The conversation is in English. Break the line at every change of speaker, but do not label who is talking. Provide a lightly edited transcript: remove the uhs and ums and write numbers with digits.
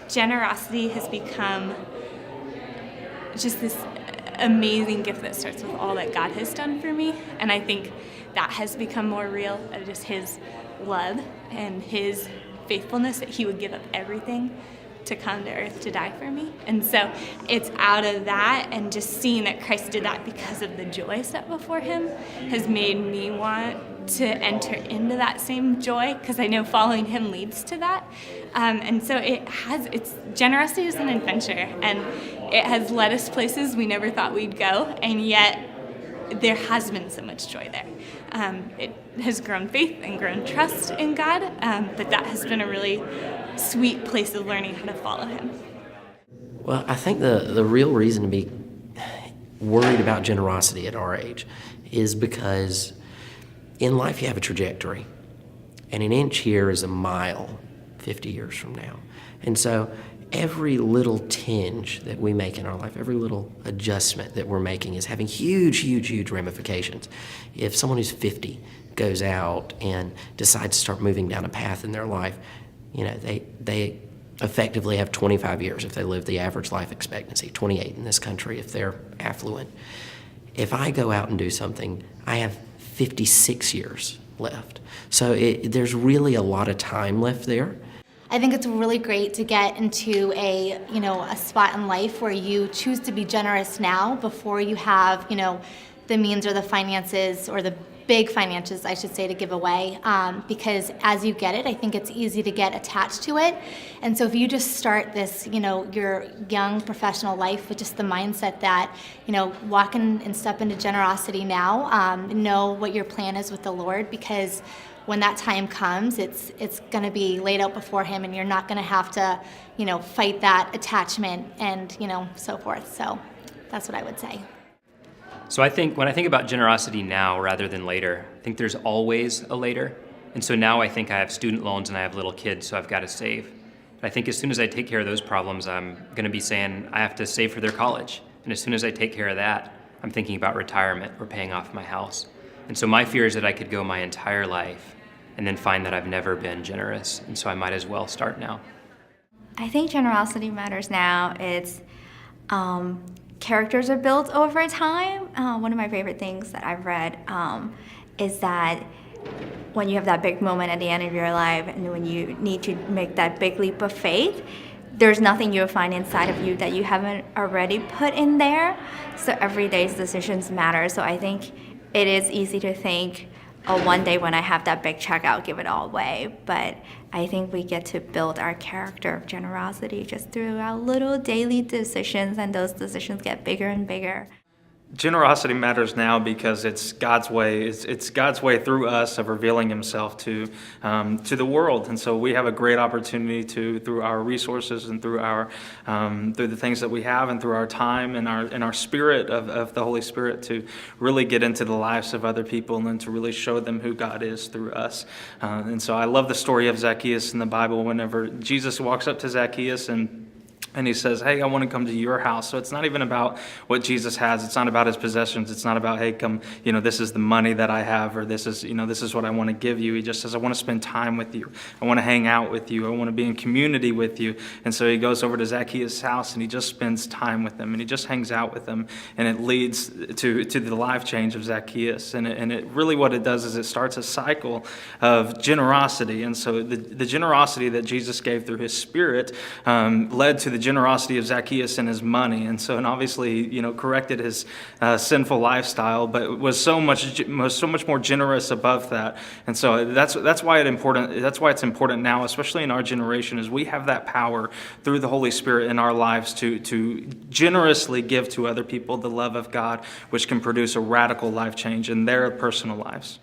generosity has become just this amazing gift that starts with all that God has done for me. And I think that has become more real, just his love and his faithfulness, that he would give up everything to come to earth to die for me. And so it's out of that, and just seeing that Christ did that because of the joy set before him has made me want to enter into that same joy, because I know following him leads to that. And so generosity is an adventure, and it has led us places we never thought we'd go, and yet there has been so much joy there. It has grown faith and grown trust in God, but that has been a really sweet place of learning how to follow him.
Well, I think the real reason to be worried about generosity at our age is because in life you have a trajectory, and an inch here is a mile 50 years from now. And so every little tinge that we make in our life, every little adjustment that we're making is having huge, huge, huge ramifications. If someone who's 50 goes out and decides to start moving down a path in their life, they effectively have 25 years if they live the average life expectancy, 28 in this country if they're affluent. If I go out and do something, I have 56 years left. So there's really a lot of time left there.
I think it's really great to get into a spot in life where you choose to be generous now before you have, the means or the finances, or the big finances, I should say, to give away. Because as you get it, I think it's easy to get attached to it. And so if you just start this, your young professional life with just the mindset that, walk in and step into generosity now, know what your plan is with the Lord, because when that time comes, it's going to be laid out before him, and you're not going to have to, fight that attachment and, so forth. So that's what I would say.
So I think when I think about generosity now rather than later, I think there's always a later. And so now I think I have student loans and I have little kids, so I've got to save. And I think as soon as I take care of those problems, I'm going to be saying I have to save for their college. And as soon as I take care of that, I'm thinking about retirement or paying off my house. And so my fear is that I could go my entire life and then find that I've never been generous. And so I might as well start now.
I think generosity matters now. It's characters are built over time. One of my favorite things that I've read is that when you have that big moment at the end of your life, and when you need to make that big leap of faith, there's nothing you'll find inside of you that you haven't already put in there. So every day's decisions matter. So I think it is easy to think, oh, one day when I have that big check, I'll give it all away. But I think we get to build our character of generosity just through our little daily decisions, and those decisions get bigger and bigger.
Generosity matters now because it's God's way. It's God's way through us of revealing himself to the world. And so we have a great opportunity to, through our resources and through the things that we have and through our time and our spirit of the Holy Spirit, to really get into the lives of other people and then to really show them who God is through us. And so I love the story of Zacchaeus in the Bible. Whenever Jesus walks up to Zacchaeus and he says, hey, I want to come to your house. So it's not even about what Jesus has. It's not about his possessions. It's not about, hey, come, this is the money that I have, or this is what I want to give you. He just says, I want to spend time with you. I want to hang out with you. I want to be in community with you. And so he goes over to Zacchaeus' house and he just spends time with him and he just hangs out with him. And it leads to the life change of Zacchaeus. And it really what it does is it starts a cycle of generosity. And so the generosity that Jesus gave through his Spirit led to the generosity of Zacchaeus and his money, and obviously corrected his sinful lifestyle, but was so much more generous above that. And so that's why it's important now, especially in our generation, is we have that power through the Holy Spirit in our lives to generously give to other people the love of God, which can produce a radical life change in their personal lives.